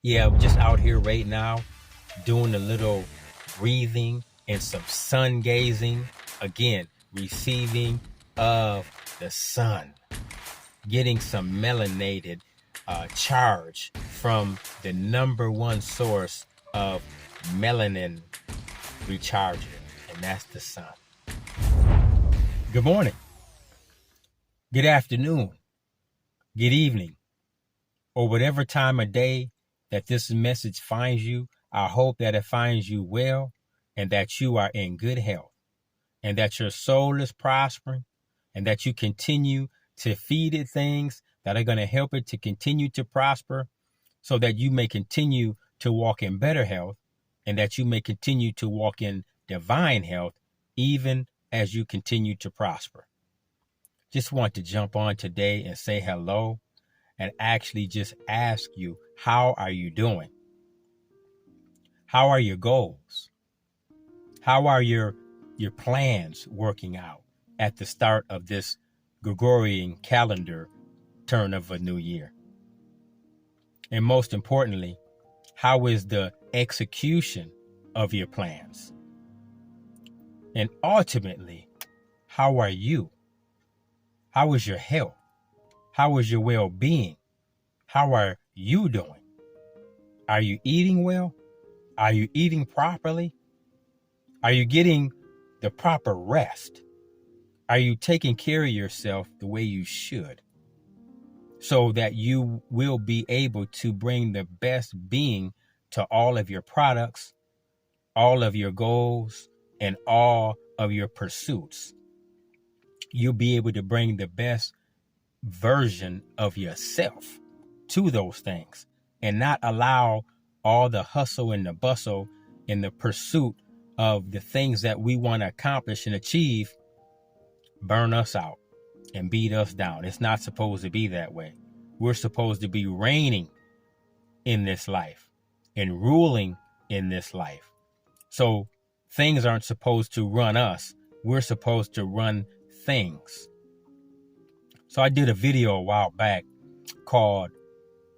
Yeah, I'm just out here right now doing a little breathing and some sun gazing. Again, receiving of the sun, getting some melanated charge from the number one source of melanin recharging, and that's the sun. Good morning, good afternoon, good evening, or whatever time of day that this message finds you. I hope that it finds you well and that you are in good health and that your soul is prospering and that you continue to feed it things that are going to help it to continue to prosper so that you may continue to walk in better health and that you may continue to walk in divine health even as you continue to prosper. Just want to jump on today and say hello and actually just ask you, how are you doing? How are your goals? How are your plans working out at the start of this Gregorian calendar turn of a new year? And most importantly, how is the execution of your plans? And ultimately, how are you? How is your health? How is your well-being? How are you doing? Are you eating well? Are you eating properly? Are you getting the proper rest? Are you taking care of yourself the way you should so that you will be able to bring the best being to all of your products, all of your goals, and all of your pursuits? You'll be able to bring the best version of yourself to those things and not allow all the hustle and the bustle and the pursuit of the things that we want to accomplish and achieve burn us out and beat us down. It's not supposed to be that way. We're supposed to be reigning in this life and ruling in this life. So things aren't supposed to run us. We're supposed to run things. So I did a video a while back called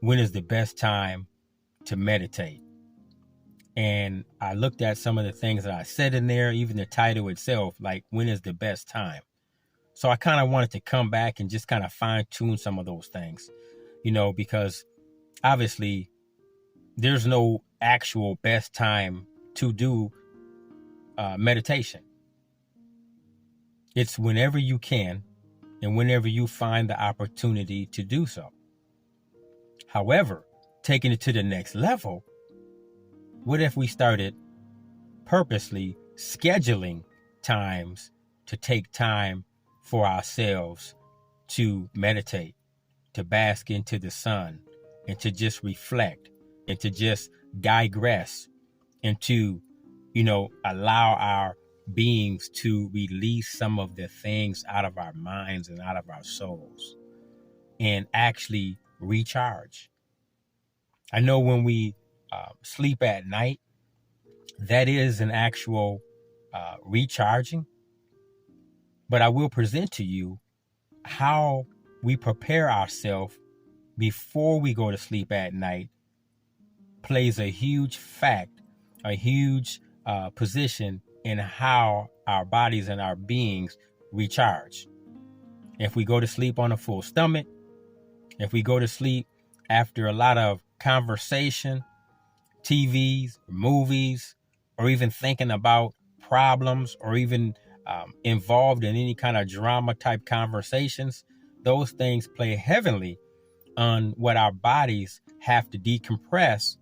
"When is the Best Time to Meditate?" And I looked at some of the things that I said in there, even the title itself, like when is the best time? So I kind of wanted to come back and just kind of fine tune some of those things, because obviously there's no actual best time to do meditation. It's whenever you can and whenever you find the opportunity to do so. However, taking it to the next level, what if we started purposely scheduling times to take time for ourselves to meditate, to bask into the sun, and to just reflect and to just digress and to, allow our beings to release some of the things out of our minds and out of our souls and actually recharge. I know when we sleep at night, that is an actual recharging. But I will present to you how we prepare ourselves before we go to sleep at night plays a huge position in how our bodies and our beings recharge. If we go to sleep on a full stomach, if we go to sleep after a lot of conversation, TVs, movies, or even thinking about problems or even involved in any kind of drama type conversations, those things play heavily on what our bodies have to decompress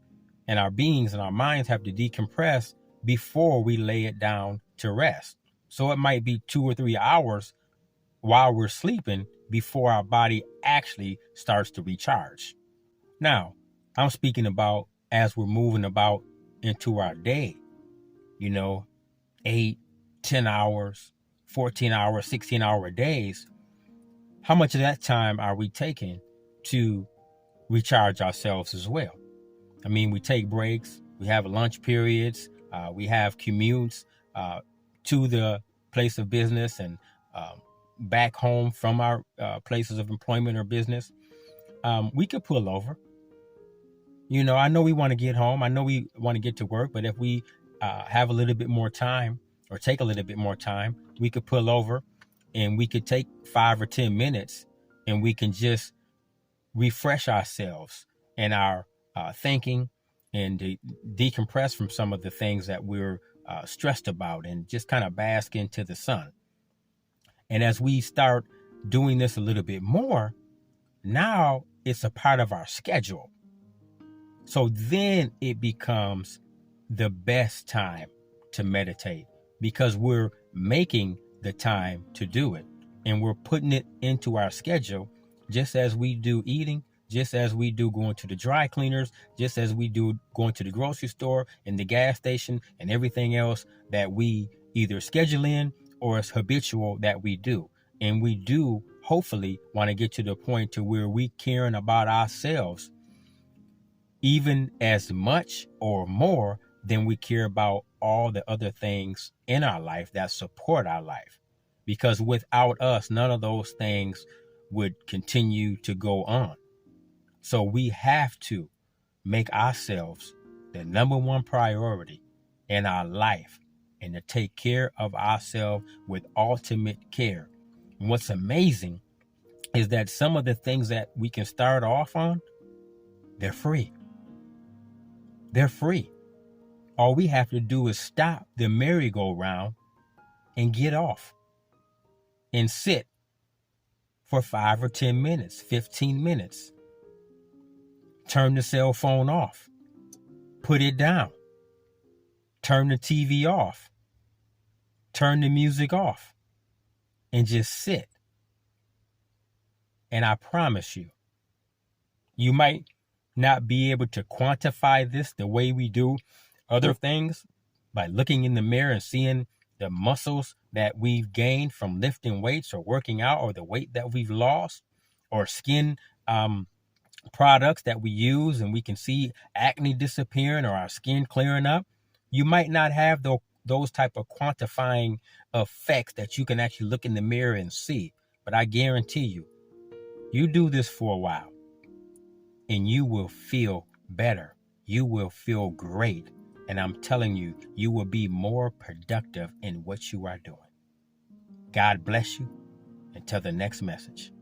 and our beings and our minds have to decompress before we lay it down to rest. So it might be 2 or 3 hours while we're sleeping before our body actually starts to recharge. Now, I'm speaking about as we're moving about into our day, 8, 10 hours, 14 hours, 16-hour days. How much of that time are we taking to recharge ourselves as well? I mean, we take breaks, we have lunch periods, we have commutes to the place of business and back home from our places of employment or business. We could pull over. I know we want to get home. I know we want to get to work, but if we have a little bit more time or take a little bit more time, we could pull over and we could take 5 or 10 minutes and we can just refresh ourselves and our thinking and decompress from some of the things that we're stressed about and just kind of bask into the sun. And as we start doing this a little bit more, now it's a part of our schedule. So then it becomes the best time to meditate because we're making the time to do it and we're putting it into our schedule, just as we do eating, just as we do going to the dry cleaners, just as we do going to the grocery store and the gas station and everything else that we either schedule in or is habitual that we do. And we do hopefully want to get to the point to where we caring about ourselves even as much or more than we care about all the other things in our life that support our life. Because without us, none of those things would continue to go on. So we have to make ourselves the number one priority in our life and to take care of ourselves with ultimate care. And what's amazing is that some of the things that we can start off on, they're free. They're free. All we have to do is stop the merry-go-round and get off and sit for 5 or 10 minutes, 15 minutes. Turn the cell phone off. Put it down. Turn the TV off. Turn the music off. And just sit. And I promise you, you might not be able to quantify this the way we do other things by looking in the mirror and seeing the muscles that we've gained from lifting weights or working out, or the weight that we've lost, or skin products that we use and we can see acne disappearing or our skin clearing up. You might not have those type of quantifying effects that you can actually look in the mirror and see. But I guarantee you, you do this for a while and you will feel better. You will feel great. And I'm telling you, you will be more productive in what you are doing. God bless you. Until the next message.